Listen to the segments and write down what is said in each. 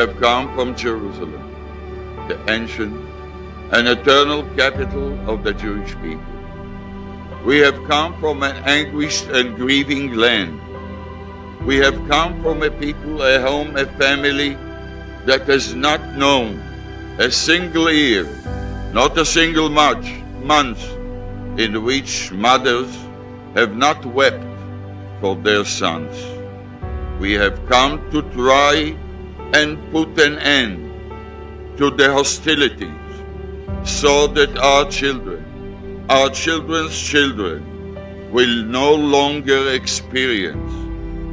have come from Jerusalem, the ancient and eternal capital of the Jewish people. We have come from an anguished and grieving land. We have come from a people, a home, a family that has not known a single year, not a single month, in which mothers have not wept for their sons. We have come to try and put an end to the hostilities so that our children, our children's children, will no longer experience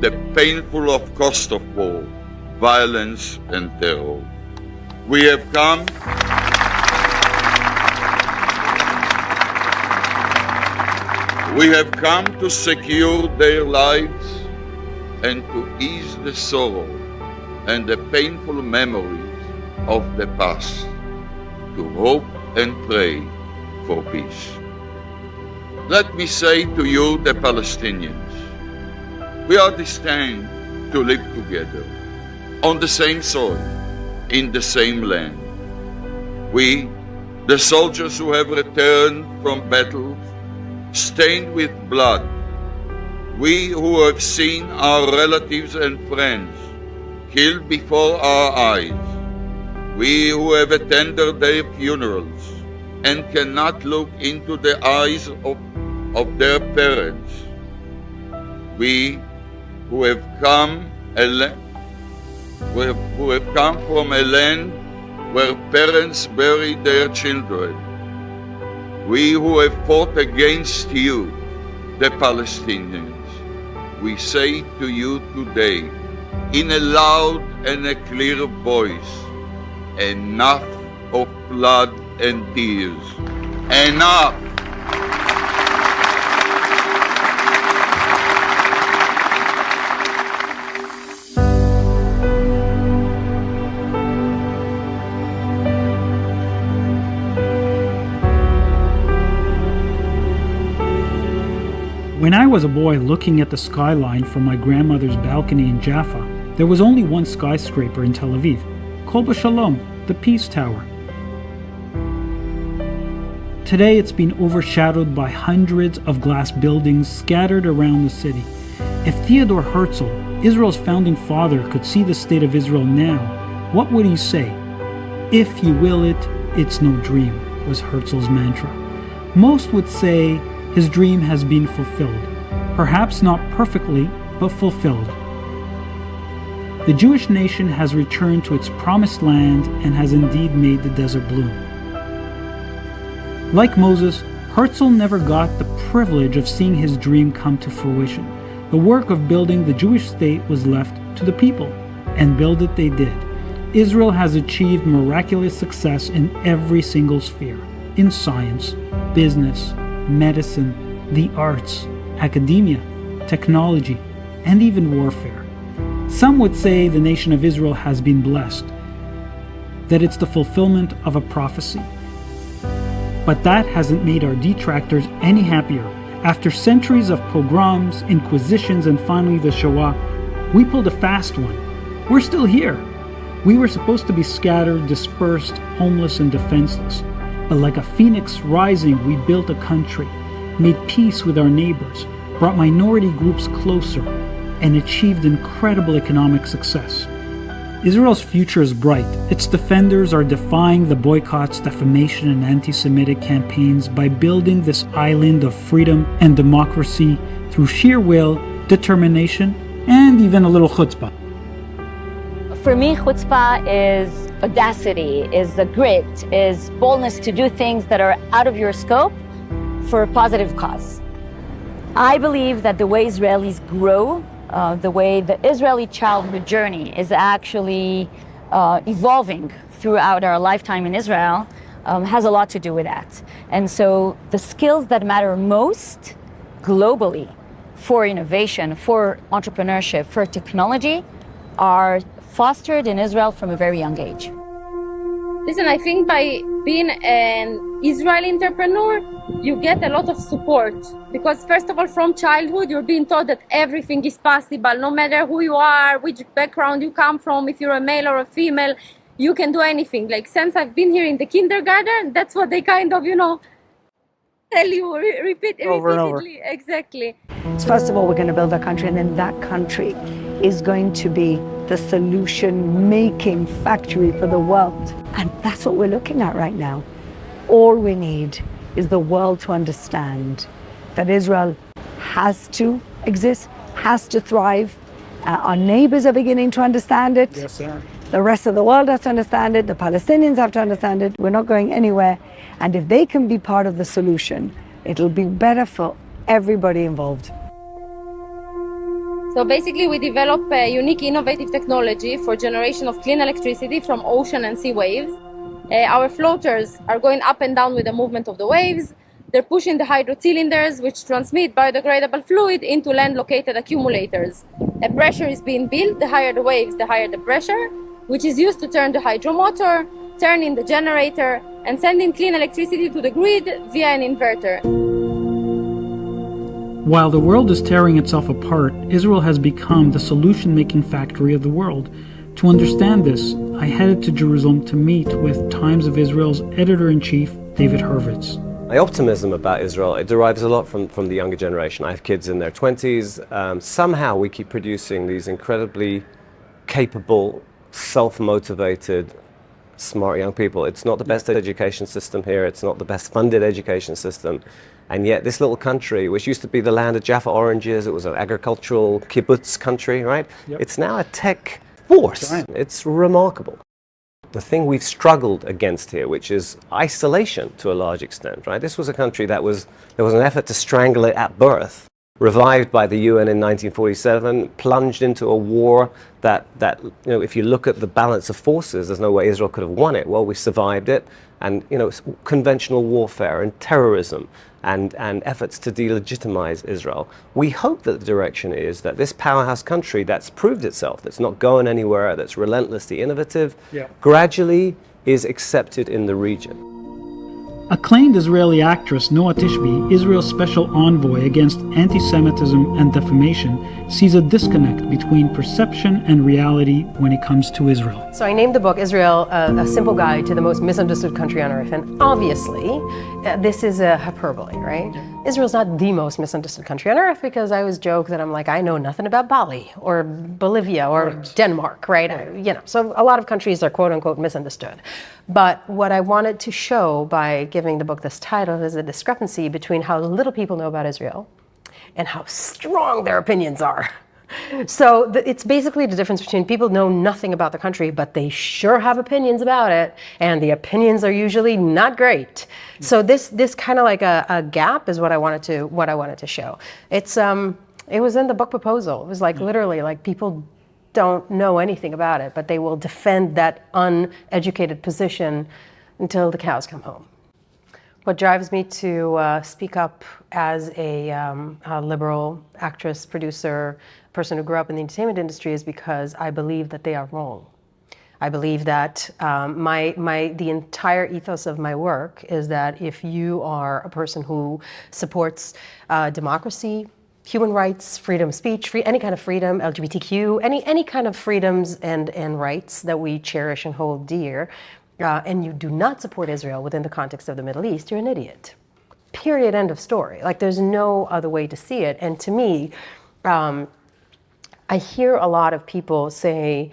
the painful cost of war, violence, and terror. We have come to secure their lives and to ease the sorrow and the painful memories of the past, to hope and pray for peace. Let me say to you, the Palestinians, we are destined to live together on the same soil, in the same land. We, the soldiers who have returned from battles stained with blood, we who have seen our relatives and friends killed before our eyes, we who have attended their funerals and cannot look into the eyes of their parents, we who have come from a land where parents buried their children, we who have fought against you, the Palestinians, we say to you today, in a loud and a clear voice, enough of blood and tears. Enough! When I was a boy looking at the skyline from my grandmother's balcony in Jaffa, there was only one skyscraper in Tel Aviv, Kol B'Shalom, the Peace Tower. Today it's been overshadowed by hundreds of glass buildings scattered around the city. If Theodor Herzl, Israel's founding father, could see the state of Israel now, what would he say? If you will it, it's no dream, was Herzl's mantra. Most would say his dream has been fulfilled. Perhaps not perfectly, but fulfilled. The Jewish nation has returned to its promised land and has indeed made the desert bloom. Like Moses, Herzl never got the privilege of seeing his dream come to fruition. The work of building the Jewish state was left to the people, and build it they did. Israel has achieved miraculous success in every single sphere, in science, business, medicine, the arts, academia, technology, and even warfare. Some would say the nation of Israel has been blessed, that it's the fulfillment of a prophecy. But that hasn't made our detractors any happier. After centuries of pogroms, inquisitions, and finally the Shoah, we pulled a fast one. We're still here. We were supposed to be scattered, dispersed, homeless, and defenseless. But like a phoenix rising, we built a country, made peace with our neighbors, brought minority groups closer, and achieved incredible economic success. Israel's future is bright. Its defenders are defying the boycotts, defamation, and anti-Semitic campaigns by building this island of freedom and democracy through sheer will, determination, and even a little chutzpah. For me, chutzpah is audacity, is the grit, is boldness to do things that are out of your scope for a positive cause. I believe that the way Israelis grow, the way the Israeli childhood journey is actually evolving throughout our lifetime in Israel has a lot to do with that. And so the skills that matter most globally for innovation, for entrepreneurship, for technology are fostered in Israel from a very young age. Listen, I think by being an Israeli entrepreneur, you get a lot of support. Because first of all, from childhood, you're being taught that everything is possible, no matter who you are, which background you come from, if you're a male or a female, you can do anything. Like since I've been here in the kindergarten, that's what they kind of, tell you, repeat Over and over. repeatedly. Exactly. First of all, we're going to build a country, and then that country is going to be the solution-making factory for the world. And that's what we're looking at right now. All we need is the world to understand that Israel has to exist, has to thrive. Our neighbors are beginning to understand it. Yes, sir. The rest of the world has to understand it. The Palestinians have to understand it. We're not going anywhere. And if they can be part of the solution, it'll be better for everybody involved. So basically, we develop a unique, innovative technology for generation of clean electricity from ocean and sea waves. Our floaters are going up and down with the movement of the waves. They're pushing the hydro cylinders, which transmit biodegradable fluid into land-located accumulators. A pressure is being built. The higher the waves, the higher the pressure, which is used to turn the hydro motor, turning the generator, and sending clean electricity to the grid via an inverter. While the world is tearing itself apart, Israel has become the solution-making factory of the world. To understand this, I headed to Jerusalem to meet with Times of Israel's editor-in-chief, David Hurwitz. My optimism about Israel, it derives a lot from the younger generation. I have kids in their 20s. Somehow we keep producing these incredibly capable, self-motivated, smart young people. It's not the best education system here. It's not the best funded education system. And yet this little country, which used to be the land of Jaffa oranges, it was an agricultural kibbutz country, right? Yep. It's now a tech force. Right. It's remarkable. The thing we've struggled against here, which is isolation to a large extent, right? This was a country there was an effort to strangle it at birth, revived by the UN in 1947, plunged into a war that if you look at the balance of forces, there's no way Israel could have won it. Well, we survived it, and it's conventional warfare and terrorism and efforts to delegitimize Israel. We hope that the direction is that this powerhouse country that's proved itself, that's not going anywhere, that's relentlessly innovative, gradually is accepted in the region. Acclaimed Israeli actress Noah Tishby, Israel's special envoy against anti-Semitism and defamation, sees a disconnect between perception and reality when it comes to Israel. So I named the book Israel, a simple guide to the most misunderstood country on earth. And obviously, this is a hyperbole, right? Israel's not the most misunderstood country on earth, because I always joke that I'm like, I know nothing about Bali or Bolivia or Denmark, right? So a lot of countries are quote unquote misunderstood. But what I wanted to show by giving the book this title is the discrepancy between how little people know about Israel and how strong their opinions are. So it's basically the difference between people know nothing about the country, but they sure have opinions about it, and the opinions are usually not great. So this kind of like a gap is what I wanted to show. It was in the book proposal. It was like literally like people don't know anything about it, but they will defend that uneducated position until the cows come home. What drives me to speak up as a liberal actress, producer, person who grew up in the entertainment industry is because I believe that they are wrong. I believe that the entire ethos of my work is that if you are a person who supports democracy, human rights, freedom of speech, any kind of freedom, LGBTQ, any kind of freedoms and rights that we cherish and hold dear, and you do not support Israel within the context of the Middle East, you're an idiot. Period, end of story. Like, there's no other way to see it. And to me, I hear a lot of people say,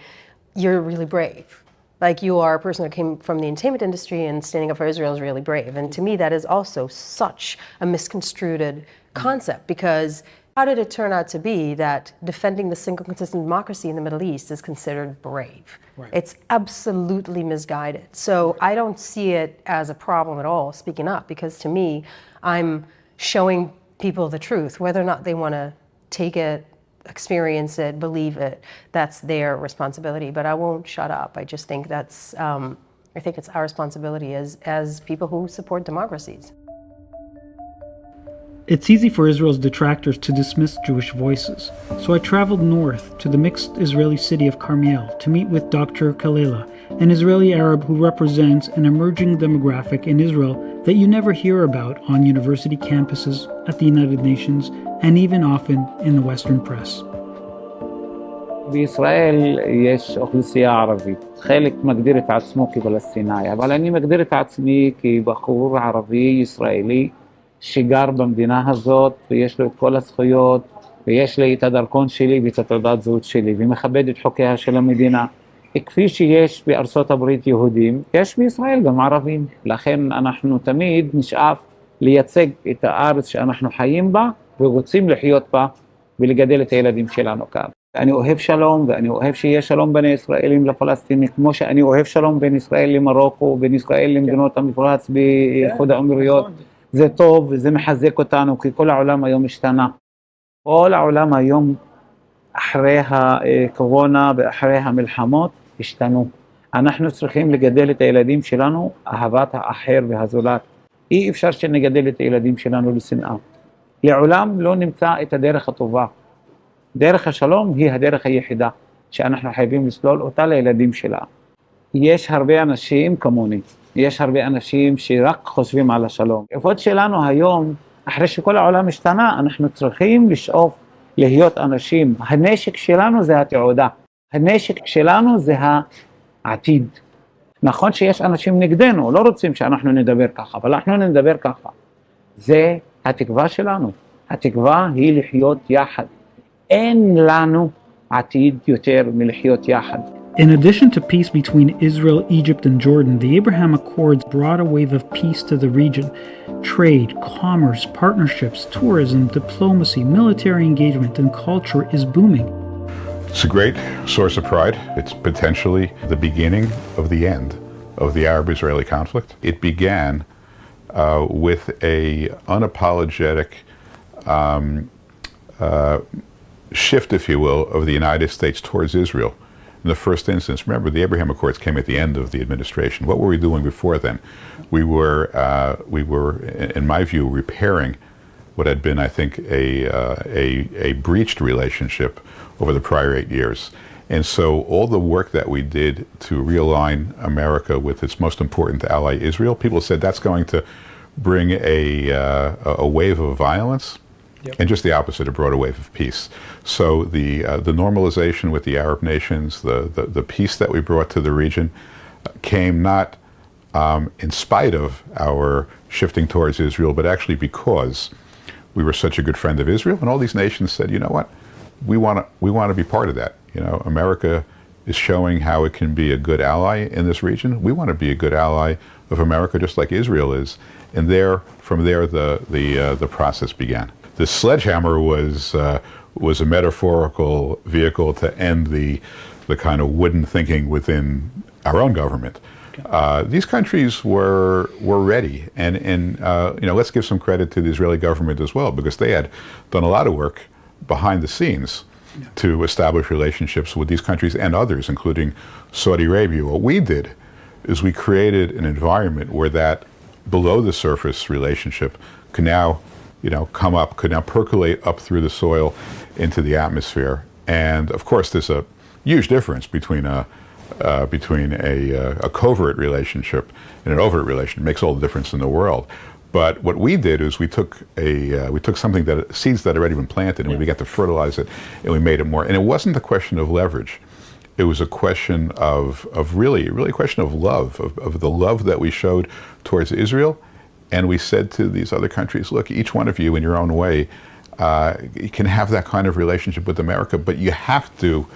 you're really brave. Like, you are a person that came from the entertainment industry, and standing up for Israel is really brave. And to me, that is also such a misconstrued concept, because how did it turn out to be that defending the single consistent democracy in the Middle East is considered brave? Right. It's absolutely misguided. So I don't see it as a problem at all, speaking up, because to me, I'm showing people the truth. Whether or not they want to take it, experience it, believe it, that's their responsibility. But I won't shut up. I just think it's our responsibility as people who support democracies. It's easy for Israel's detractors to dismiss Jewish voices, so I traveled north to the mixed Israeli city of Carmiel to meet with Dr. Kalela, an Israeli Arab who represents an emerging demographic in Israel that you never hear about on university campuses, at the United Nations, and even often in the Western press. בישראל יש אוכלוסייה ערבית. חלק מגדיר את עצמו כפלסטינאי, אבל אני מגדיר את עצמי כבחור ערבי ישראלי שגר במדינה הזאת ויש לו את כל הזכויות ויש לי את הדרכון שלי ואת התעודת זהות שלי ומכבד את חוקיה של המדינה. כפי שיש בארצות הברית יהודים, יש בישראל גם ערבים. לכן אנחנו תמיד נשאף לייצג את הארץ שאנחנו חיים בה ורוצים לחיות בה ולגדל את הילדים שלנו כאן. אני אוהב שלום ואני אוהב שיהיה שלום בין הישראלים לפלסטינים, כמו שאני אוהב שלום בין ישראל למרוקו, בין ישראל למדינות המפרץ באיחוד האמירויות. זה טוב וזה מחזק אותנו, כי כל העולם היום השתנה. כל העולם היום אחרי הקורונה ואחרי המלחמות השתנו. אנחנו צריכים לגדל את הילדים שלנו אהבת האחר והזולת. אי אפשר שנגדל את הילדים שלנו לשנאה. לעולם לא נמצא את הדרך הטובה. דרך השלום היא הדרך היחידה שאנחנו חייבים לסלול אותה לילדים שלה. יש הרבה אנשים כמוני, יש הרבה אנשים שרק חושבים על השלום. השאיפות שלנו היום, אחרי שכל העולם השתנה, אנחנו צריכים לשאוף להיות אנשים. הנשק שלנו זה התעודה, הנשק שלנו זה העתיד. נכון שיש אנשים נגדנו, לא רוצים שאנחנו נדבר ככה, אבל אנחנו נדבר ככה. זה התקווה שלנו, התקווה היא לחיות יחד. אין לנו עתיד יותר מלחיות יחד. In addition to peace between Israel, Egypt, and Jordan, the Abraham Accords brought a wave of peace to the region. Trade, commerce, partnerships, tourism, diplomacy, military engagement, and culture is booming. It's a great source of pride. It's potentially the beginning of the end of the Arab-Israeli conflict. It began with a unapologetic shift, if you will, of the United States towards Israel. In the first instance, remember, the Abraham Accords came at the end of the administration. What were we doing before then? We were, in my view, repairing what had been, I think, a breached relationship over the prior 8 years. And so all the work that we did to realign America with its most important ally, Israel, people said that's going to bring a wave of violence. Yep. And just the opposite, it brought a wave of peace. So the normalization with the Arab nations, the peace that we brought to the region came not in spite of our shifting towards Israel, but actually because we were such a good friend of Israel, and all these nations said, you know what, we want to be part of that. You know, America is showing how it can be a good ally in this region. We want to be a good ally of America, just like Israel is. And from there, the process began. The sledgehammer was a metaphorical vehicle to end the kind of wooden thinking within our own government. Okay. These countries were ready, and you know, let's give some credit to the Israeli government as well, because they had done a lot of work behind the scenes to establish relationships with these countries and others, including Saudi Arabia. What we did is we created an environment where that below the surface relationship can now, you know, come up, could now percolate up through the soil into the atmosphere. And of course, there's a huge difference between a covert relationship and an overt relationship. It makes all the difference in the world. But what we did is we took something seeds that had already been planted, and we began to fertilize it, and we made it more. And it wasn't a question of leverage. It was a question of really a question of love, of the love that we showed towards Israel. And we said to these other countries, look, each one of you in your own way, you can have that kind of relationship with America, but you have to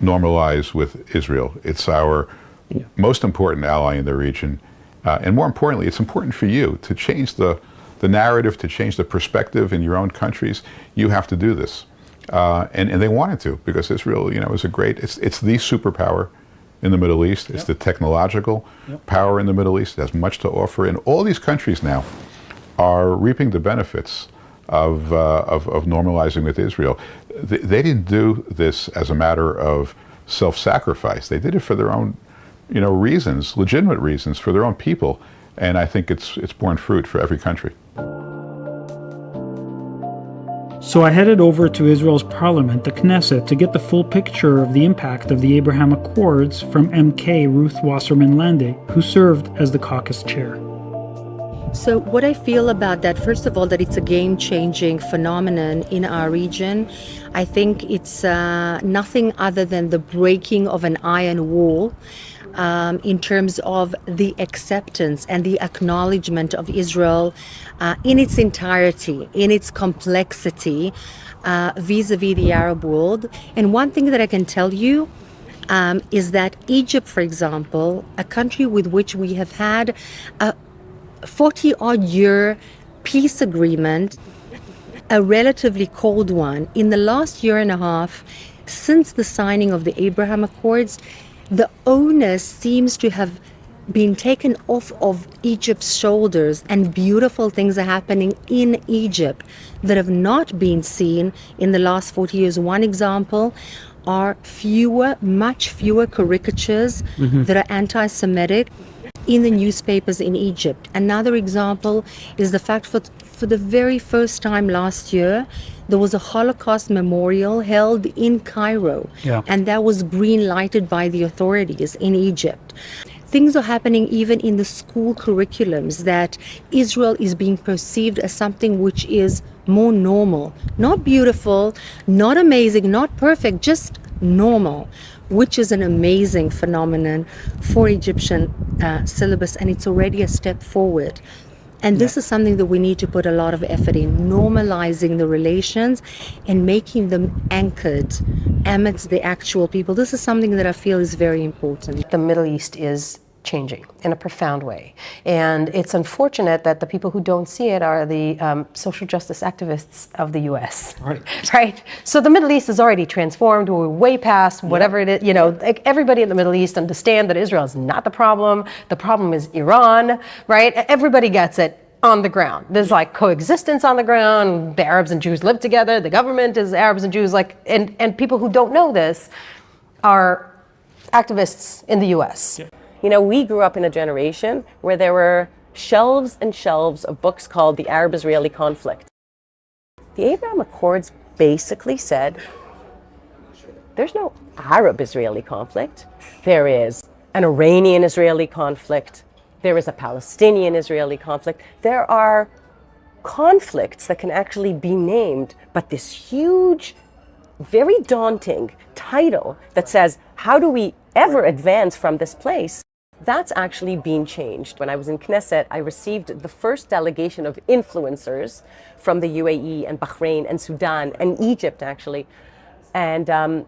normalize with Israel. It's our most important ally in the region. And more importantly, it's important for you to change the narrative, to change the perspective in your own countries. You have to do this. And they wanted to, because Israel, you know, is it's the superpower in the Middle East. It's the technological power in the Middle East. It has much to offer. And all these countries now are reaping the benefits of normalizing with Israel. They didn't do this as a matter of self-sacrifice. They did it for their own, you know, reasons, legitimate reasons, for their own people. And I think it's borne fruit for every country. So I headed over to Israel's parliament, the Knesset, to get the full picture of the impact of the Abraham Accords from MK Ruth Wasserman Lande, who served as the caucus chair. So what I feel about that, first of all, that it's a game-changing phenomenon in our region. I think it's nothing other than the breaking of an iron wall in terms of the acceptance and the acknowledgement of Israel in its entirety, in its complexity, vis-a-vis the Arab world. And one thing that I can tell you is that Egypt, for example, a country with which we have had a 40-odd year peace agreement, a relatively cold one, in the last year and a half, since the signing of the Abraham Accords, the onus seems to have been taken off of Egypt's shoulders, and beautiful things are happening in Egypt that have not been seen in the last 40 years. One example are much fewer caricatures that are anti-Semitic in the newspapers in Egypt. Another example is the fact for the very first time last year, there was a Holocaust memorial held in Cairo, and that was green lighted by the authorities in Egypt. Things are happening even in the school curriculums, that Israel is being perceived as something which is more normal, not beautiful, not amazing, not perfect, just normal, which is an amazing phenomenon for Egyptian syllabus, and it's already a step forward. And this is something that we need to put a lot of effort in, normalizing the relations and making them anchored amidst the actual people. This is something that I feel is very important. The Middle East is changing in a profound way. And it's unfortunate that the people who don't see it are the social justice activists of the US. Right? So the Middle East is already transformed. We're way past whatever it is. You know, like everybody in the Middle East understand that Israel is not the problem. The problem is Iran, right? Everybody gets it on the ground. There's like coexistence on the ground. The Arabs and Jews live together. The government is Arabs and Jews. And people who don't know this are activists in the US. You know, we grew up in a generation where there were shelves and shelves of books called The Arab-Israeli Conflict. The Abraham Accords basically said there's no Arab-Israeli conflict. There is an Iranian-Israeli conflict. There is a Palestinian-Israeli conflict. There are conflicts that can actually be named, but this huge, very daunting title that says, how do we ever advance from this place? That's actually been changed. When I was in Knesset, I received the first delegation of influencers from the UAE and Bahrain and Sudan and Egypt, actually. And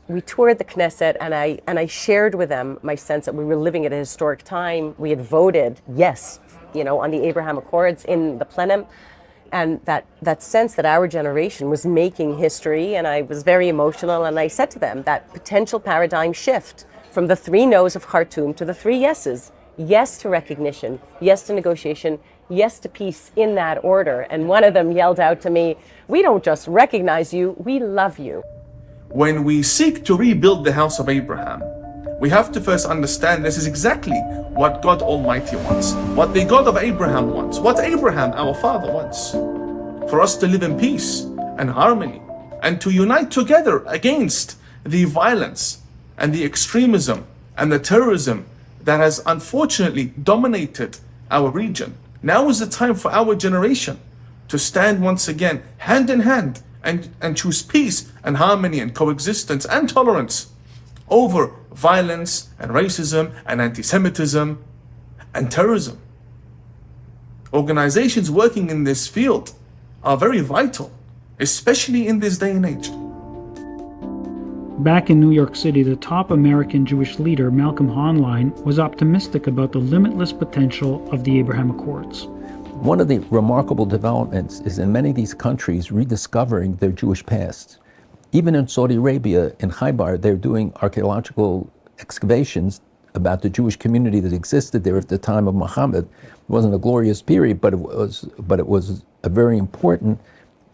we toured the Knesset, and I shared with them my sense that we were living at a historic time. We had voted yes, on the Abraham Accords in the plenum. And that sense that our generation was making history, and I was very emotional, and I said to them that potential paradigm shift from the 3 no's of Khartoum to the 3 yeses. Yes to recognition, yes to negotiation, yes to peace in that order. And one of them yelled out to me, we don't just recognize you, we love you. When we seek to rebuild the house of Abraham, we have to first understand this is exactly what God Almighty wants, what the God of Abraham wants, what Abraham, our father, wants. For us to live in peace and harmony and to unite together against the violence and the extremism and the terrorism that has unfortunately dominated our region. Now is the time for our generation to stand once again hand in hand and choose peace and harmony and coexistence and tolerance over violence and racism and anti-Semitism and terrorism. Organizations working in this field are very vital, especially in this day and age. Back in New York City, the top American Jewish leader, Malcolm Hoenlein, was optimistic about the limitless potential of the Abraham Accords. One of the remarkable developments is in many of these countries rediscovering their Jewish past. Even in Saudi Arabia, in Khaybar, they're doing archaeological excavations about the Jewish community that existed there at the time of Muhammad. It wasn't a glorious period, but it was a very important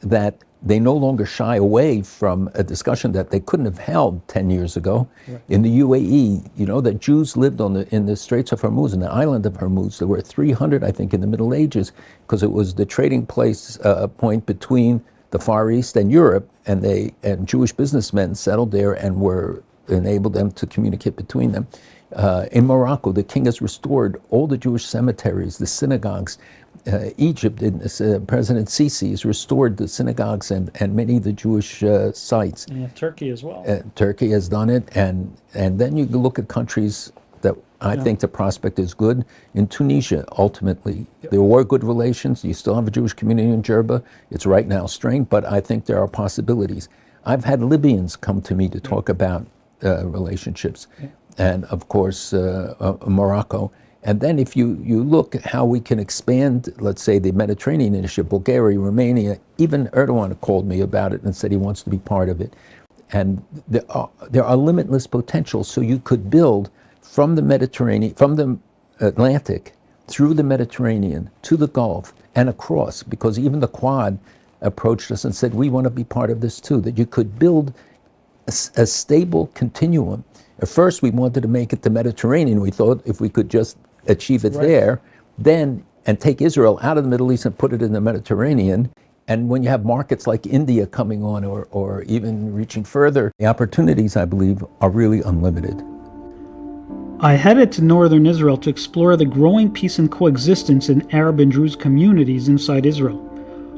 that they no longer shy away from a discussion that they couldn't have held 10 years ago. Right. In the UAE, that Jews lived in the Straits of Hormuz, in the island of Hormuz. There were 300, I think, in the Middle Ages, because it was the trading place point between the Far East and Europe, and Jewish businessmen settled there and enabled them to communicate between them. In Morocco, the king has restored all the Jewish cemeteries, the synagogues. Egypt, President Sisi has restored the synagogues and many of the Jewish sites. And Turkey as well. Turkey has done it, and then you look at countries that I think the prospect is good. In Tunisia, ultimately, there were good relations. You still have a Jewish community in Jerba. It's right now strained, but I think there are possibilities. I've had Libyans come to me to talk about relationships, and of course, Morocco. And then if you look at how we can expand, let's say, the Mediterranean initiative, Bulgaria, Romania, even Erdogan called me about it and said he wants to be part of it. And there are limitless potentials. So you could build from the Mediterranean, from the Atlantic, through the Mediterranean, to the Gulf, and across, because even the Quad approached us and said, we want to be part of this too, that you could build a stable continuum. At first, we wanted to make it the Mediterranean. We thought if we could just achieve it there, then, and take Israel out of the Middle East and put it in the Mediterranean. And when you have markets like India coming on, or even reaching further, the opportunities, I believe, are really unlimited. I headed to northern Israel to explore the growing peace and coexistence in Arab and Druze communities inside Israel.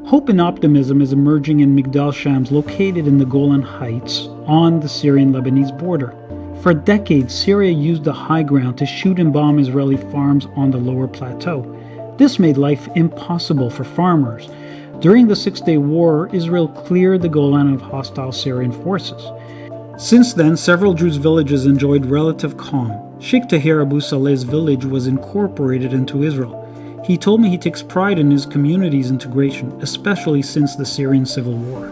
Hope and optimism is emerging in Migdal Shams, located in the Golan Heights on the Syrian-Lebanese border. For decades, Syria used the high ground to shoot and bomb Israeli farms on the lower plateau. This made life impossible for farmers. During the Six-Day War, Israel cleared the Golan of hostile Syrian forces. Since then, several Druze villages enjoyed relative calm. Sheikh Tahir Abu Saleh's village was incorporated into Israel. He told me he takes pride in his community's integration, especially since the Syrian civil war.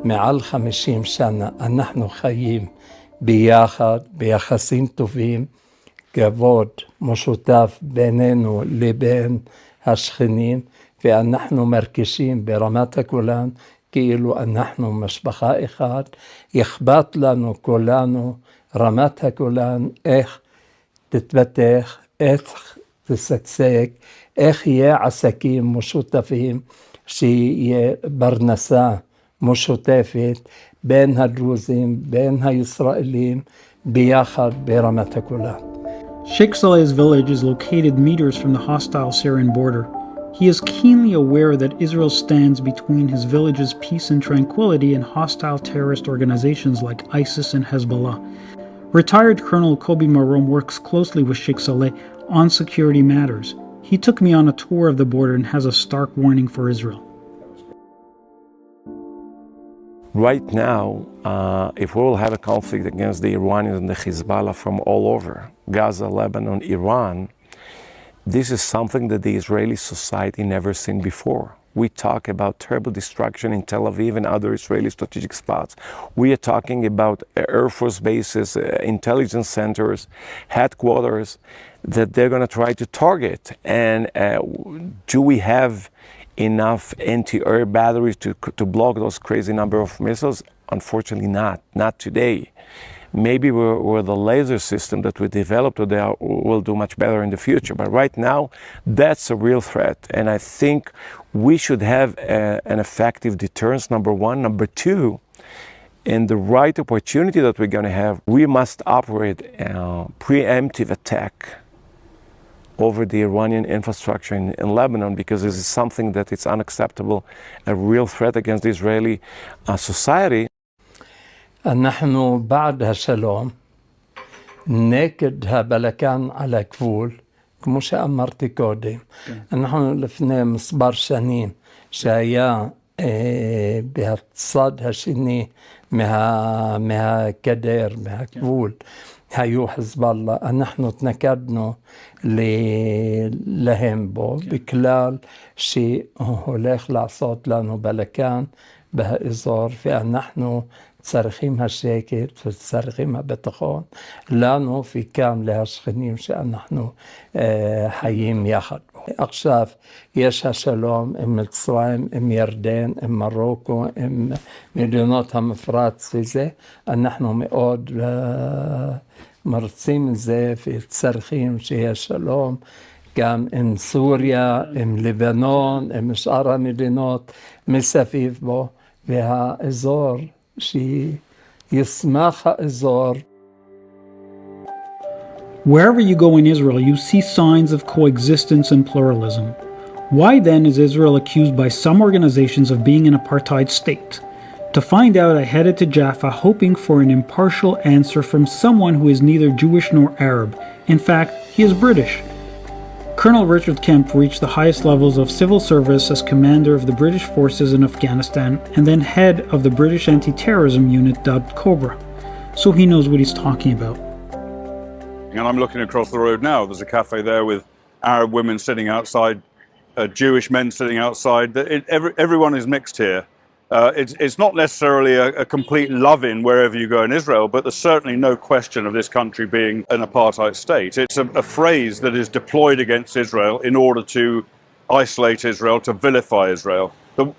מעל 50 שנה אנחנו חיים ביחד, ביחסים טובים, כבוד משותף בינינו לבין השכנים, ואנחנו מרגישים ברמת הגולן כאילו אנחנו משפחה אחת. אכפת לנו כולנו רמת הגולן, איך תתפתח, איך תשגשג, איך יהיה עסקים משותפים, שיהיה פרנסה משותפת בין הדרוזים, בין הישראלים, ביחד ברמת הגולן. Sheikh Saleh's village is located meters from the hostile Syrian border. He is keenly aware that Israel stands between his village's peace and tranquility and hostile terrorist organizations like ISIS and Hezbollah. Retired Colonel Kobi Marom works closely with Sheikh Saleh on security matters. He took me on a tour of the border and has a stark warning for Israel. Right now, if we will have a conflict against the Iranians and the Hezbollah from all over, Gaza, Lebanon, Iran, this is something that the Israeli society never seen before. We talk about terrible destruction in Tel Aviv and other Israeli strategic spots. We are talking about Air Force bases, intelligence centers, headquarters that they're going to try to target. And do we have enough anti-air batteries to block those crazy number of missiles? Unfortunately not today. Maybe with the laser system that we developed today will do much better in the future. But right now, that's a real threat. And I think we should have an effective deterrence, number one. Number two, in the right opportunity that we're going to have, we must operate a preemptive attack over the Iranian infrastructure in Lebanon, because this is something that it's unacceptable, a real threat against the Israeli society. نحن بعد هالشلום ناكد هبلكان على גבול, כמו שאמרתי קודם. אנחנו לפני מספר שנים שהיה בצד השני מהגדר, מהגבול, היו חזבאללה, אנחנו התנגדנו להם בו, בכלל שהולך לעשות לנו בלקן באזור, ואנחנו צריכים השקט וצריכים הביטחון לנו וגם לשכנים שאנחנו חיים יחד. עכשיו יש השלום עם מצרים, עם ירדן, עם מרוקו, עם מדינות המפרץ וזה. אנחנו מאוד מרצים את זה וצריכים שיהיה שלום גם עם סוריה, עם לבנון, עם שאר המדינות מסביב בו, והאזור שישמח האזור. Wherever you go in Israel, you see signs of coexistence and pluralism. Why then is Israel accused by some organizations of being an apartheid state? To find out, I headed to Jaffa hoping for an impartial answer from someone who is neither Jewish nor Arab. In fact, he is British. Colonel Richard Kemp reached the highest levels of civil service as commander of the British forces in Afghanistan and then head of the British anti-terrorism unit dubbed Cobra. So he knows what he's talking about. And I'm looking across the road now. There's a cafe there with Arab women sitting outside, Jewish men sitting outside. Everyone is mixed here. It's not necessarily a complete love-in wherever you go in Israel, but there's certainly no question of this country being an apartheid state. It's a phrase that is deployed against Israel in order to isolate Israel, to vilify Israel.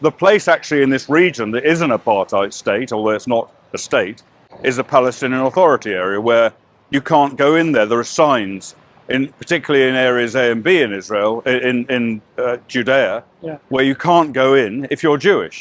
The place actually in this region that is an apartheid state, although it's not a state, is the Palestinian Authority area where you can't go in there. There are signs, particularly in areas A and B in Israel, in Judea, where you can't go in if you're Jewish.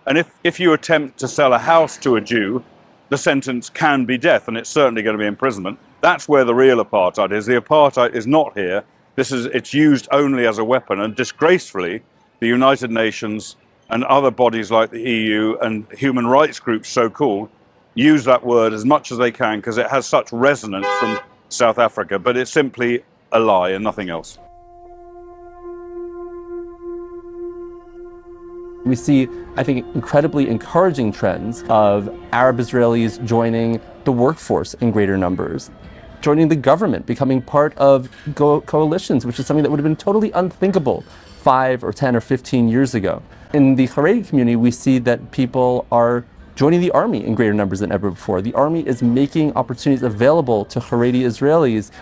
And if you attempt to sell a house to a Jew, the sentence can be death, and it's certainly going to be imprisonment. That's where the real apartheid is. The apartheid is not here. It's used only as a weapon, and disgracefully, the United Nations and other bodies like the EU and human rights groups, so-called, use that word as much as they can because it has such resonance from South Africa, but it's simply a lie and nothing else. We see, I think, incredibly encouraging trends of Arab Israelis joining the workforce in greater numbers, joining the government, becoming part of coalitions, which is something that would have been totally unthinkable 5 or 10 or 15 years ago. In the Haredi community, we see that people are joining the army in greater numbers than ever before. The army is making opportunities available to Haredi Israelis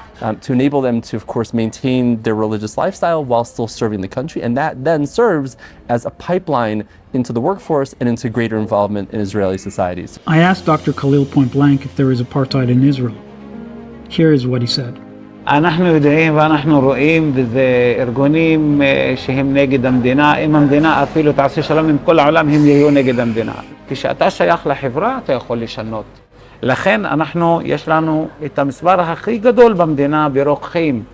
to enable them to, of course, maintain their religious lifestyle while still serving the country. And that then serves as a pipeline into the workforce and into greater involvement in Israeli societies. I asked Dr. Khalil point blank if there is apartheid in Israel. Here is what he said. אנחנו יודעים ואנחנו רואים, וזה ארגונים שהם נגד המדינה. אם המדינה אפילו תעשה שלום עם כל העולם, הם יהיו נגד המדינה. כשאתה שייך לחברה, אתה יכול לשנות. לכן יש לנו את המספר הכי גדול במדינה ברוקחים,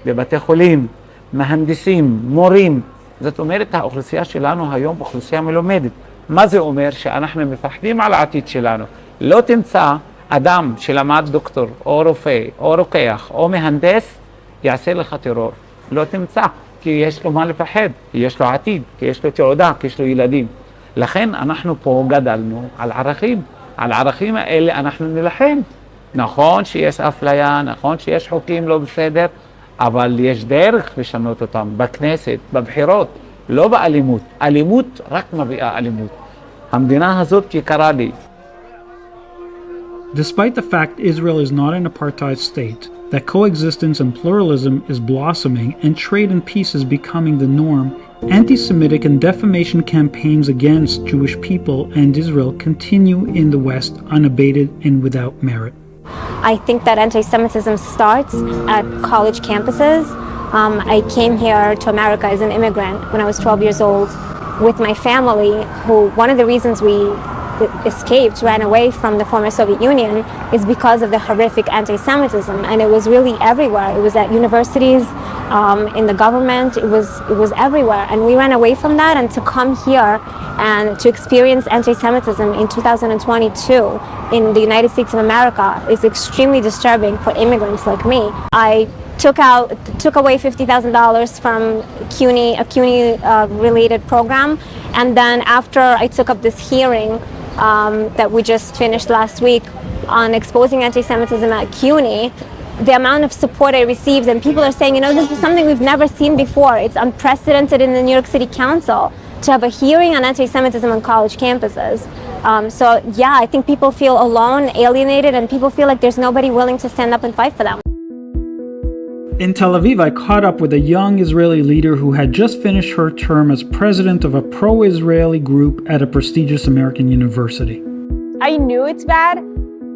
בבתי חולים, מהנדסים, מורים. זאת אומרת, האוכלוסייה שלנו היום אוכלוסייה מלומדת. מה זה אומר? שאנחנו מפחדים על העתיד שלנו. לא תמצא אדם שלמד דוקטור, או רופא, או רוקח, או מהנדס, יעשה לך טרור. לא תמצא, כי יש לו מה לפחד, כי יש לו עתיד, כי יש לו תעודה, כי יש לו ילדים. לכן אנחנו פה גדלנו על ערכים. על הערכים האלה אנחנו נלחם. נכון שיש אפליה, נכון שיש חוקים לא בסדר, אבל יש דרך לשנות אותם בכנסת, בבחירות, לא באלימות. אלימות רק מביאה אלימות. המדינה הזאת יקרה לי. Despite the fact Israel is not an apartheid state, that coexistence and pluralism is blossoming and trade and peace is becoming the norm, anti-Semitic and defamation campaigns against Jewish people and Israel continue in the West unabated and without merit. I think that anti-Semitism starts at college campuses. I came here to America as an immigrant when I was 12 years old with my family, who one of the reasons we ran away from the former Soviet Union is because of the horrific anti-Semitism, and it was really everywhere. It was at universities, in the government, it was everywhere, and we ran away from that, and to come here and to experience anti-Semitism in 2022 in the United States of America is extremely disturbing for immigrants like me. I took away $50,000 from a CUNY related program, and then after I took up this hearing that we just finished last week on exposing anti-Semitism at CUNY, the amount of support I received, and people are saying, this is something we've never seen before. It's unprecedented in the New York City Council to have a hearing on anti-Semitism on college campuses. So yeah, I think people feel alone, alienated, and people feel like there's nobody willing to stand up and fight for them. In Tel Aviv, I caught up with a young Israeli leader who had just finished her term as president of a pro-Israeli group at a prestigious American university. I knew it's bad,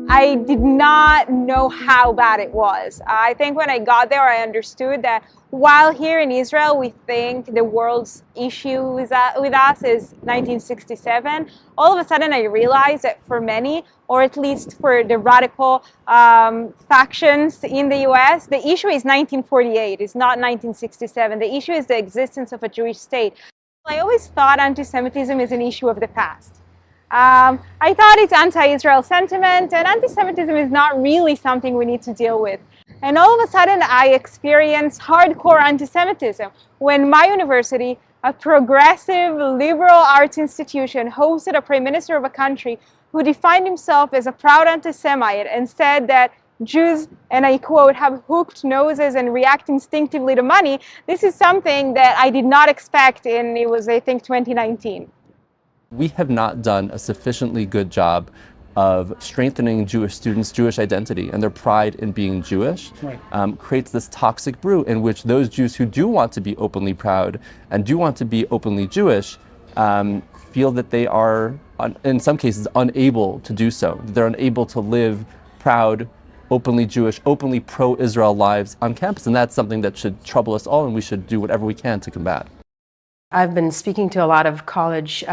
I did not know how bad it was. I think when I got there, I understood that while here in Israel we think the world's issue with us is 1967, all of a sudden I realized that for many, or at least for the radical factions in the US, the issue is 1948, it's not 1967. The issue is the existence of a Jewish state. I always thought anti-Semitism is an issue of the past. I thought it's anti-Israel sentiment, and anti-Semitism is not really something we need to deal with. And all of a sudden, I experienced hardcore anti-Semitism when my university, a progressive liberal arts institution, hosted a prime minister of a country who defined himself as a proud anti-Semite and said that Jews, and I quote, have hooked noses and react instinctively to money. This is something that I did not expect in, it was, I think, 2019. We have not done a sufficiently good job of strengthening Jewish students' Jewish identity and their pride in being Jewish. Right. Creates this toxic brew in which those Jews who do want to be openly proud and do want to be openly Jewish feel that they are, in some cases, unable to do so. They're unable to live proud, openly Jewish, openly pro-Israel lives on campus. And that's something that should trouble us all, and we should do whatever we can to combat. I've been speaking to a lot of college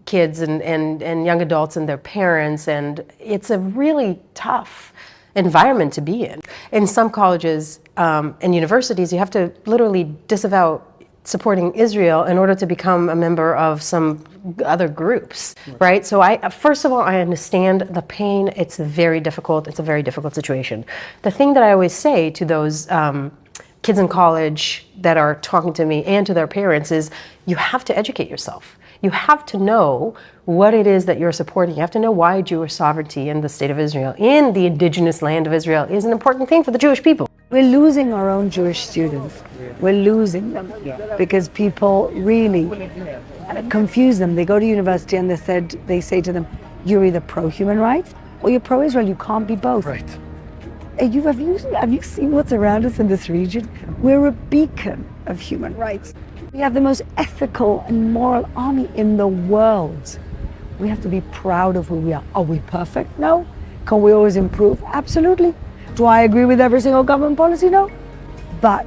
kids and young adults and their parents, and it's a really tough environment to be in. In some colleges and universities, you have to literally disavow supporting Israel in order to become a member of some other groups, right? So first of all, I understand the pain. It's very difficult. It's a very difficult situation. The thing that I always say to those kids in college that are talking to me and to their parents is you have to educate yourself. You have to know what it is that you're supporting. You have to know why Jewish sovereignty in the state of Israel, in the indigenous land of Israel, is an important thing for the Jewish people. We're losing our own Jewish students. We're losing them because people really confuse them. They go to university and they say to them, you're either pro-human rights or you're pro-Israel. You can't be both. Right. Have you seen what's around us in this region? We're a beacon of human rights. We have the most ethical and moral army in the world. We have to be proud of who we are. Are we perfect? No. Can we always improve? Absolutely. Do I agree with every single government policy? No. But,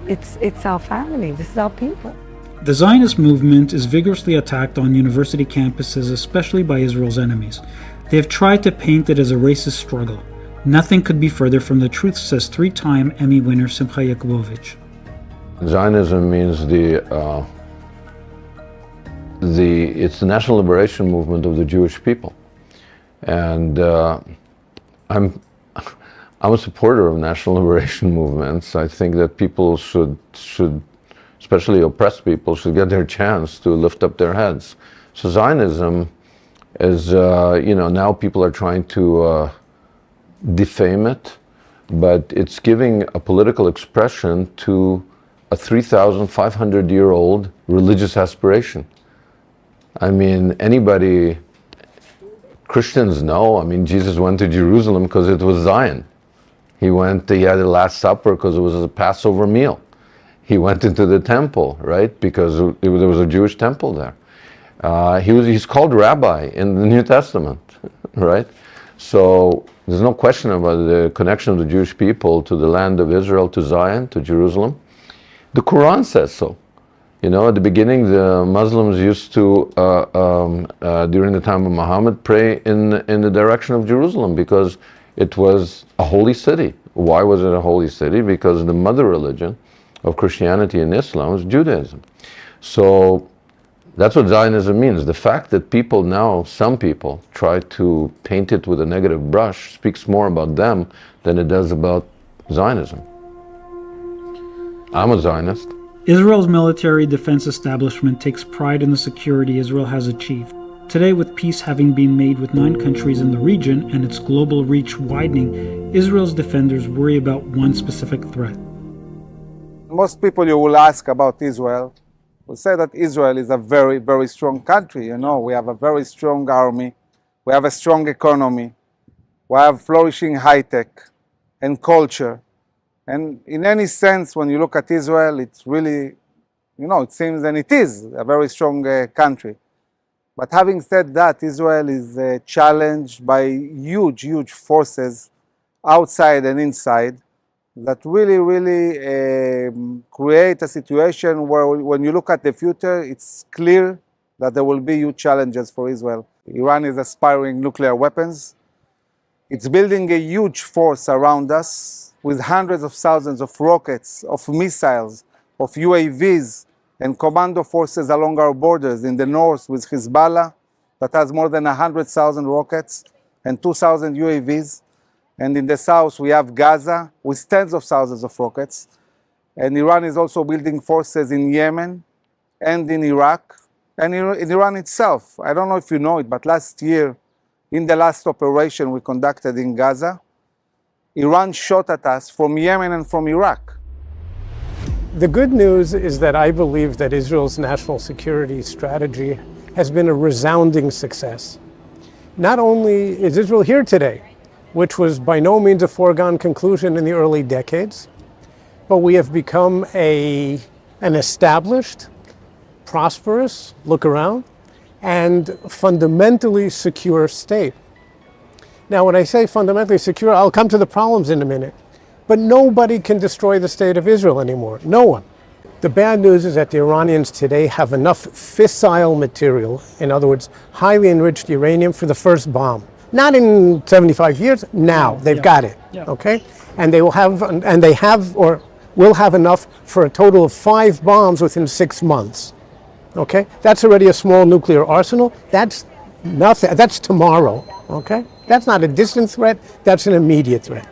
it's our family. This is our people. The Zionist movement is vigorously attacked on university campuses, especially by Israel's enemies. They have tried to paint it as a racist struggle. Nothing could be further from the truth, says three-time Emmy winner Simcha Yakubovich. Zionism means it's the national liberation movement of the Jewish people, and I'm a supporter of national liberation movements. I think that people should, especially oppressed people, should get their chance to lift up their heads. So Zionism is, now people are trying to defame it, but it's giving a political expression to a 3,500-year-old religious aspiration. I mean, Christians know, Jesus went to Jerusalem because it was Zion. He had the Last Supper because it was a Passover meal. He went into the temple, right, because there was a Jewish temple there. He's called rabbi in the New Testament, right? So there's no question about the connection of the Jewish people to the land of Israel, to Zion, to Jerusalem. The Quran says so. At the beginning, the Muslims used to, during the time of Muhammad, pray in the direction of Jerusalem because it was a holy city. Why was it a holy city? Because the mother religion of Christianity and Islam is Judaism. So that's what Zionism means. The fact that some people try to paint it with a negative brush speaks more about them than it does about Zionism. I'm a Zionist. Israel's military defense establishment takes pride in the security Israel has achieved. Today, with peace having been made with 9 countries in the region and its global reach widening, Israel's defenders worry about one specific threat. Most people you will ask about Israel will say that Israel is a very, very strong country. We have a very strong army, we have a strong economy, we have flourishing high-tech and culture. And in any sense, when you look at Israel, it's really, it seems, and it is, a very strong country. But having said that, Israel is challenged by huge, huge forces outside and inside that really create a situation where when you look at the future, it's clear that there will be huge challenges for Israel. Iran is aspiring nuclear weapons. It's building a huge force around us with hundreds of thousands of rockets, of missiles, of UAVs, and commando forces along our borders in the north with Hezbollah that has more than 100,000 rockets and 2,000 UAVs. And in the south, we have Gaza with tens of thousands of rockets. And Iran is also building forces in Yemen and in Iraq and in Iran itself. I don't know if you know it, but last year, in the last operation we conducted in Gaza, Iran shot at us from Yemen and from Iraq. The good news is that I believe that Israel's national security strategy has been a resounding success. Not only is Israel here today, which was by no means a foregone conclusion in the early decades, but we have become an established, prosperous, look around, and fundamentally secure state. Now, when I say fundamentally secure, I'll come to the problems in a minute, but nobody can destroy the state of Israel anymore. No one. The bad news is that the Iranians today have enough fissile material, in other words, highly enriched uranium for the first bomb. Not in 75 years, now. They've got it, okay? And they will have, and they have, or will have enough for a total of 5 bombs within 6 months, okay? That's already a small nuclear arsenal. That's nothing, that's tomorrow, okay? That's not a distant threat, that's an immediate threat.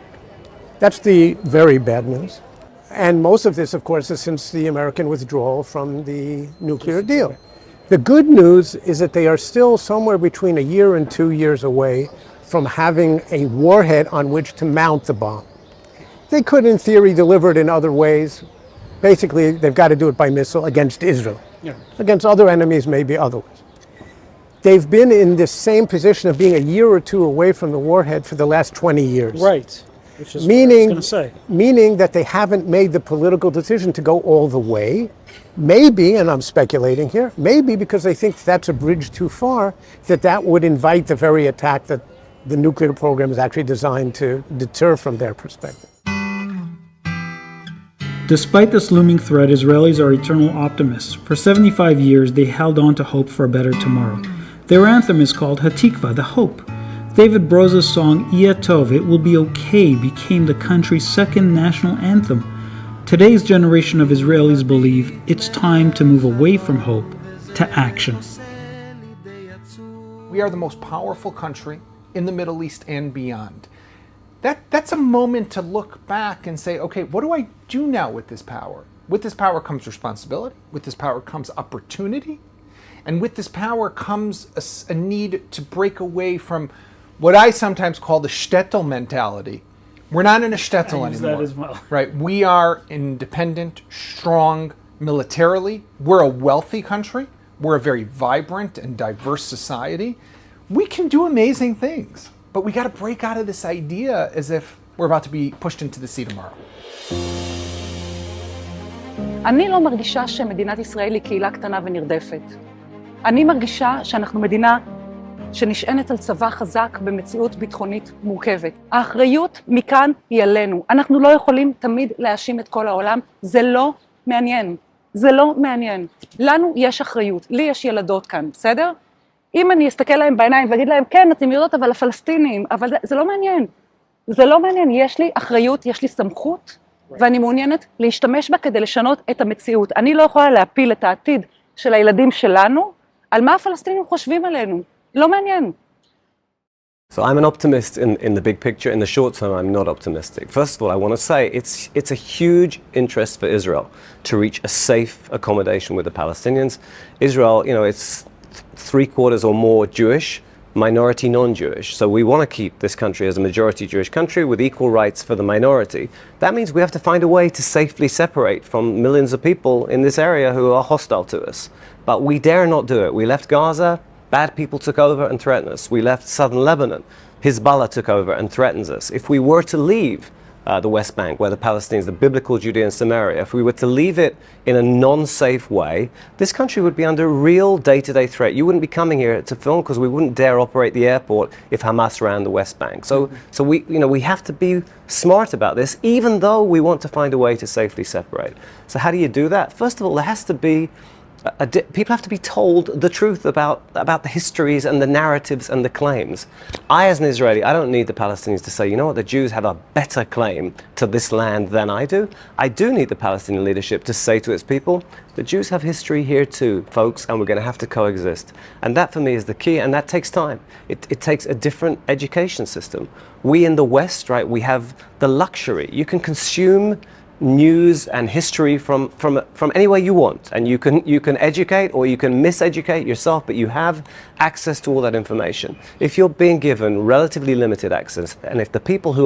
That's the very bad news. And most of this, of course, is since the American withdrawal from the nuclear deal. The good news is that they are still somewhere between a year and 2 years away from having a warhead on which to mount the bomb. They could, in theory, deliver it in other ways. Basically, they've got to do it by missile against Israel. Against other enemies, maybe otherwise. They've been in this same position of being a year or two away from the warhead for the last 20 years. Right. Which is what I was going to say. Meaning that they haven't made the political decision to go all the way. Maybe, and I'm speculating here, maybe because they think that's a bridge too far, that would invite the very attack that the nuclear program is actually designed to deter from their perspective. Despite this looming threat, Israelis are eternal optimists. For 75 years, they held on to hope for a better tomorrow. Their anthem is called Hatikva, the Hope. David Broza's song Yeh Tov, It Will Be Okay, became the country's second national anthem. Today's generation of Israelis believe it's time to move away from hope to action. We are the most powerful country in the Middle East and beyond. That's a moment to look back and say, okay, what do I do now with this power? With this power comes responsibility. With this power comes opportunity. And with this power comes a need to break away from what I sometimes call the shtetl mentality. We're not in a shtetl anymore. That as well. Right? We are independent, strong militarily. We're a wealthy country. We're a very vibrant and diverse society. We can do amazing things, but we got to break out of this idea as if we're about to be pushed into the sea tomorrow. אני לא מרגישה שמדינת ישראל היא קהילה קטנה ונרדפת. אני מרגישה שאנחנו מדינה שנשענת על צבא חזק במציאות ביטחונית מורכבת. האחריות מכאן היא עלינו. אנחנו לא יכולים תמיד להאשים את כל העולם. זה לא מעניין. זה לא מעניין. לנו יש אחריות. לי יש ילדות כאן, בסדר? אם אני אסתכל להם בעיניים ואגיד להם, כן, אתם יודעות, אבל הפלסטינים, אבל זה לא מעניין. זה לא מעניין. יש לי אחריות, יש לי סמכות, ואני מעוניינת להשתמש בה כדי לשנות את המציאות. אני לא יכולה להפיל את העתיד של הילדים שלנו, על מה הפלסטינים חושבים עלינו. לא מעניין. So I'm an optimist in the big picture. In the short term, I'm not optimistic. First of all, I want to say it's a huge interest for Israel to reach a safe accommodation with the Palestinians. Israel, it's 3/4 or more Jewish, minority non-Jewish. So we want to keep this country as a majority Jewish country with equal rights for the minority. That means we have to find a way to safely separate from millions of people in this area who are hostile to us. But we dare not do it. We left Gaza. Bad people took over and threatened us. We left southern Lebanon. Hezbollah took over and threatens us. If we were to leave the West Bank, where the Palestinians, the biblical Judea and Samaria, if we were to leave it in a non-safe way, this country would be under real day-to-day threat. You wouldn't be coming here to film because we wouldn't dare operate the airport if Hamas ran the West Bank. So we have to be smart about this, even though we want to find a way to safely separate. So how do you do that? First of all, there has to be people have to be told the truth about the histories and the narratives and the claims. I, as an Israeli, I don't need the Palestinians to say, you know what, the Jews have a better claim to this land than I do. I do need the Palestinian leadership to say to its people, the Jews have history here too, folks, and we're going to have to coexist. And that, for me, is the key, and that takes time. It takes a different education system. We in the West, right, we have the luxury. You can consume news and history from anywhere you want, and you can educate or you can miseducate yourself, but you have access to all that information. If you're being given relatively limited access, and if the people who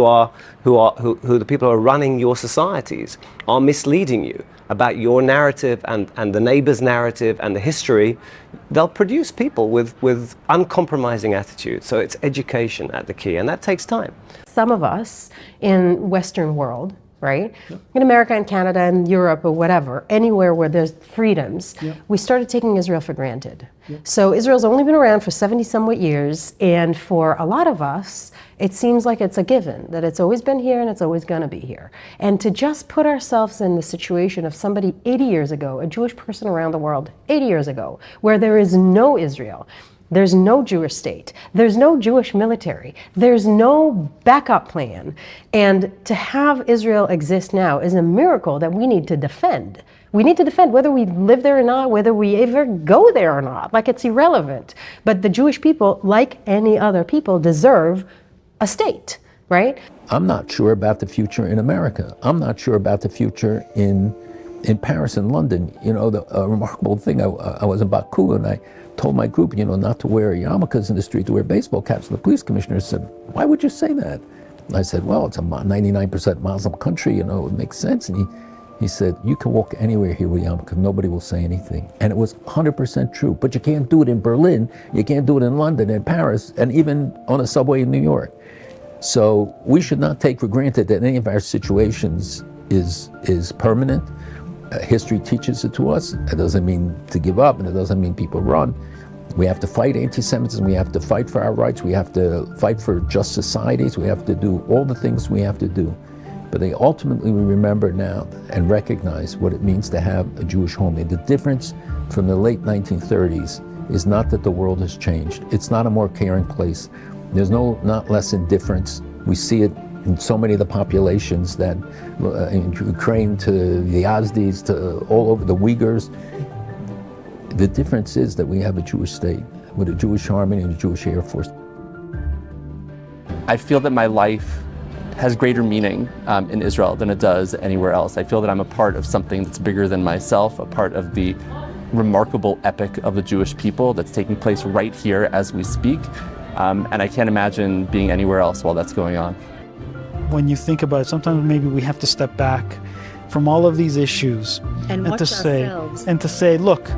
the people who are running your societies are misleading you about your narrative and the neighbor's narrative and the history, they'll produce people with uncompromising attitudes. So it's education at the key, and that takes time. Some of us in Western world, right? In America and Canada and Europe or whatever, anywhere where there's freedoms, we started taking Israel for granted. So Israel's only been around for 70 somewhat years, and for a lot of us, it seems like it's a given, that it's always been here and it's always gonna be here. And to just put ourselves in the situation of somebody 80 years ago, a Jewish person around the world 80 years ago, where there is no Israel, there's no Jewish state. There's no Jewish military. There's no backup plan. And to have Israel exist now is a miracle that we need to defend. We need to defend whether we live there or not, whether we ever go there or not. Like, it's irrelevant. But the Jewish people, like any other people, deserve a state, right? I'm not sure about the future in America. I'm not sure about the future in Paris and London. You know, a remarkable thing, I was in Baku and I told my group, you know, not to wear yarmulkes in the street, to wear baseball caps. And the police commissioner said, why would you say that? And I said, well, it's a 99% Muslim country, you know, it makes sense. And he said, you can walk anywhere here with yarmulke, nobody will say anything. And it was 100% true. But you can't do it in Berlin, you can't do it in London and Paris, and even on a subway in New York. So we should not take for granted that any of our situations is permanent. History teaches it to us. It doesn't mean to give up, and it doesn't mean people run. We have to fight anti-Semitism. We have to fight for our rights. We have to fight for just societies. We have to do all the things we have to do. But they ultimately we remember now and recognize what it means to have a Jewish homeland. The difference from the late 1930s is not that the world has changed. It's not a more caring place. There's not less indifference. We see it in so many of the populations that in Ukraine to the Yazidis to all over the Uyghurs. The difference is that we have a Jewish state with a Jewish army and a Jewish Air Force. I feel that my life has greater meaning in Israel than it does anywhere else. I feel that I'm a part of something that's bigger than myself, a part of the remarkable epic of the Jewish people that's taking place right here as we speak. And I can't imagine being anywhere else while that's going on. When you think about it, sometimes maybe we have to step back from all of these issues and to say, look,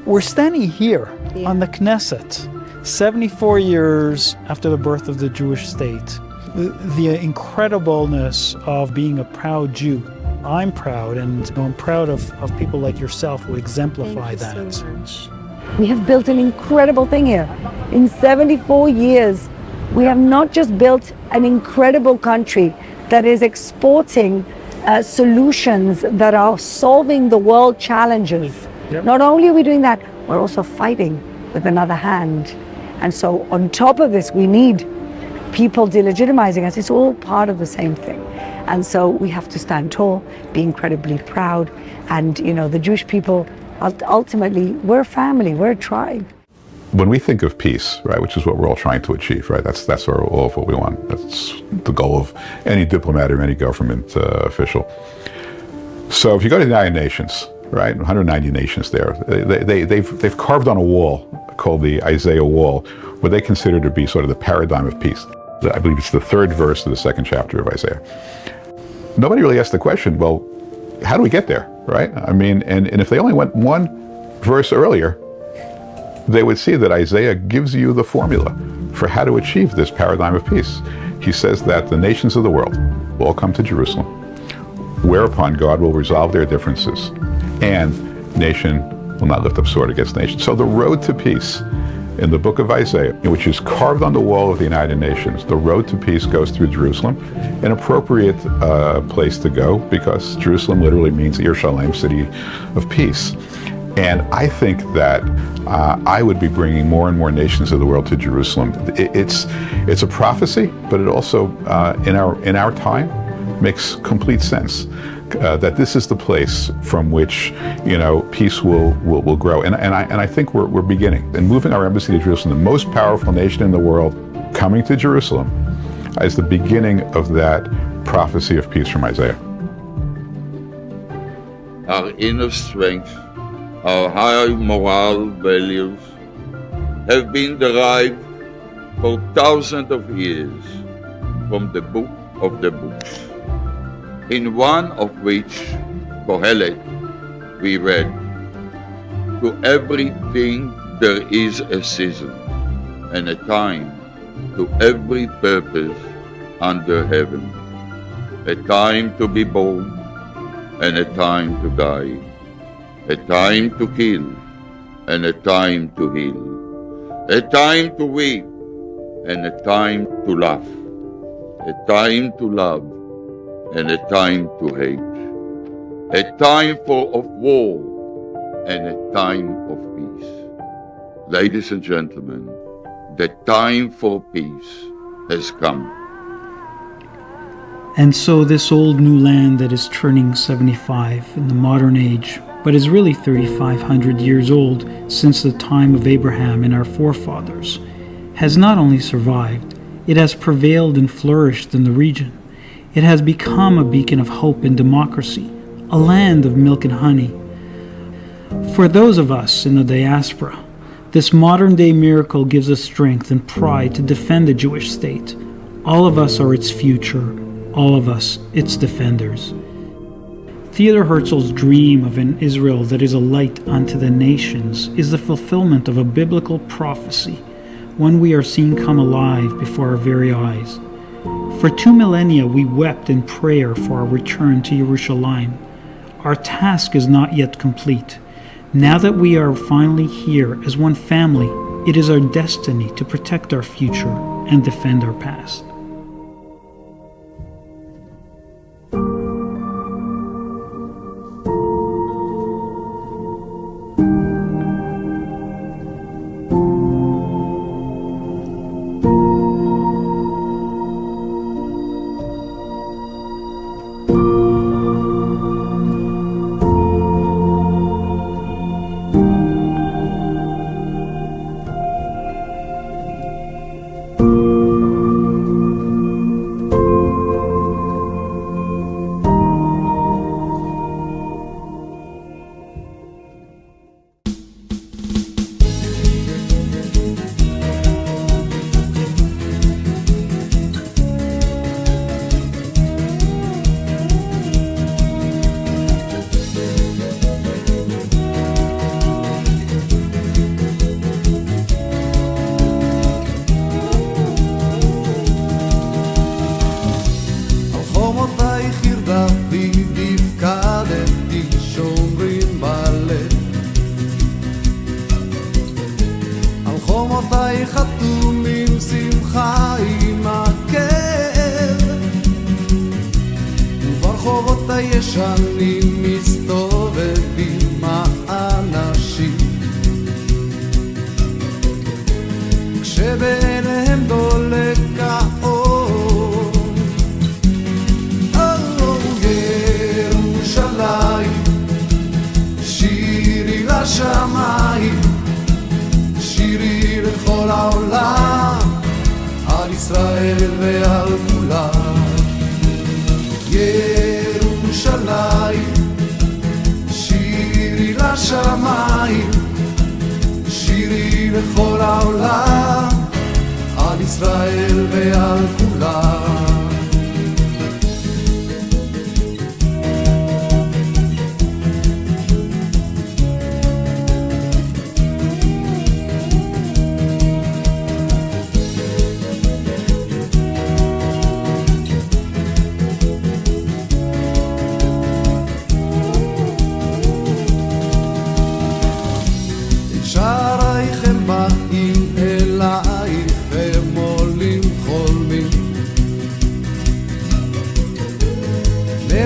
we're standing here on the Knesset, 74 years after the birth of the Jewish state. The incredibleness of being a proud Jew. I'm proud, and I'm proud of people like yourself who exemplify that. Thank you so much. We have built an incredible thing here. In 74 years, we have not just built an incredible country that is exporting solutions that are solving the world challenges. Yep. Not only are we doing that, we're also fighting with another hand. And so on top of this, we need people delegitimizing us. It's all part of the same thing. And so we have to stand tall, be incredibly proud. And, you know, the Jewish people, ultimately, we're a family, we're a tribe. When we think of peace, right, which is what we're all trying to achieve, right, that's all of what we want. That's the goal of any diplomat or any government official. So if you go to the United Nations, right, 190 nations there, they've carved on a wall called the Isaiah Wall, what they consider to be sort of the paradigm of peace. I believe it's the 3rd verse of the 2nd chapter of Isaiah. Nobody really asked the question, well, how do we get there, right? I mean, and if they only went one verse earlier, they would see that Isaiah gives you the formula for how to achieve this paradigm of peace. he says that the nations of the world will all come to Jerusalem, whereupon God will resolve their differences, and nation will not lift up sword against nation. So the road to peace in the book of Isaiah, which is carved on the wall of the United Nations, the road to peace goes through Jerusalem, an appropriate place to go because Jerusalem literally means Yerushalayim, city of peace. And I think that I would be bringing more and more nations of the world to Jerusalem. It's a prophecy, but it also, in our time, makes complete sense. That this is the place from which, peace will grow. And I think we're beginning. And moving our embassy to Jerusalem, the most powerful nation in the world, coming to Jerusalem, is the beginning of that prophecy of peace from Isaiah. Our inner strength, our high moral values have been derived for thousands of years from the book of the books, in one of which, Kohelet, we read, "To everything there is a season and a time to every purpose under heaven, a time to be born and a time to die, a time to kill and a time to heal, a time to weep and a time to laugh, a time to love and a time to hate, a time of war and a time of peace." Ladies and gentlemen, the time for peace has come. And so this old new land that is turning 75 in the modern age, but is really 3,500 years old since the time of Abraham and our forefathers, has not only survived, it has prevailed and flourished in the region. It has become a beacon of hope and democracy, a land of milk and honey. For those of us in the diaspora, this modern-day miracle gives us strength and pride to defend the Jewish state. All of us are its future, all of us its defenders. Theodor Herzl's dream of an Israel that is a light unto the nations is the fulfillment of a biblical prophecy, one we are seeing come alive before our very eyes. For 2 millennia we wept in prayer for our return to Yerushalayim. Our task is not yet complete. Now that we are finally here as one family, it is our destiny to protect our future and defend our past. הישנים מסתובבים האנשים, כשבעיניהם דולק האור. ירושלים, שירי לשמיים, שירי לכל העולם, על ישראל ועל כולם. ירושלים, שירי לשמיים, שירי לכל העולם, על ישראל ועל כולם.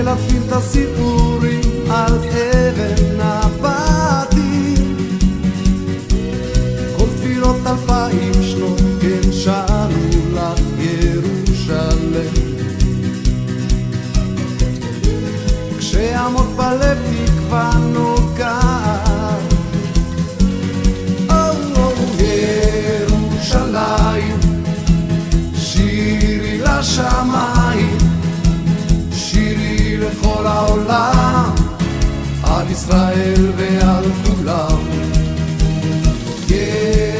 מלטפים את הסיפורים על אבן הבתים, כל תפילות 2000 שנות כן שנו לך ירושלם, כשעמוד בלב תקווה נוגעת, ירושלים שירי לשמיים, שירי לכל העולם, על ישראל ועל כולם.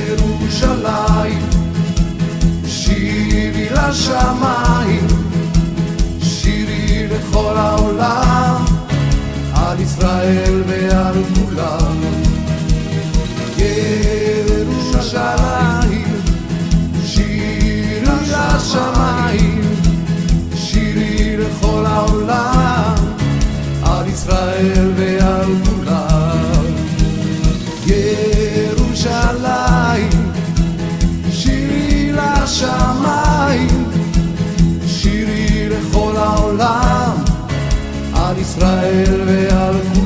ירושלים שירי לשמיים, שירי לכל העולם, על ישראל ועל כולם. ירושלים שירי לשמיים, שירי לכל העולם, על ישראל ועל כולם. ירושלים שירי לשמיים, שירי לכל העולם, על ישראל ועל כולם.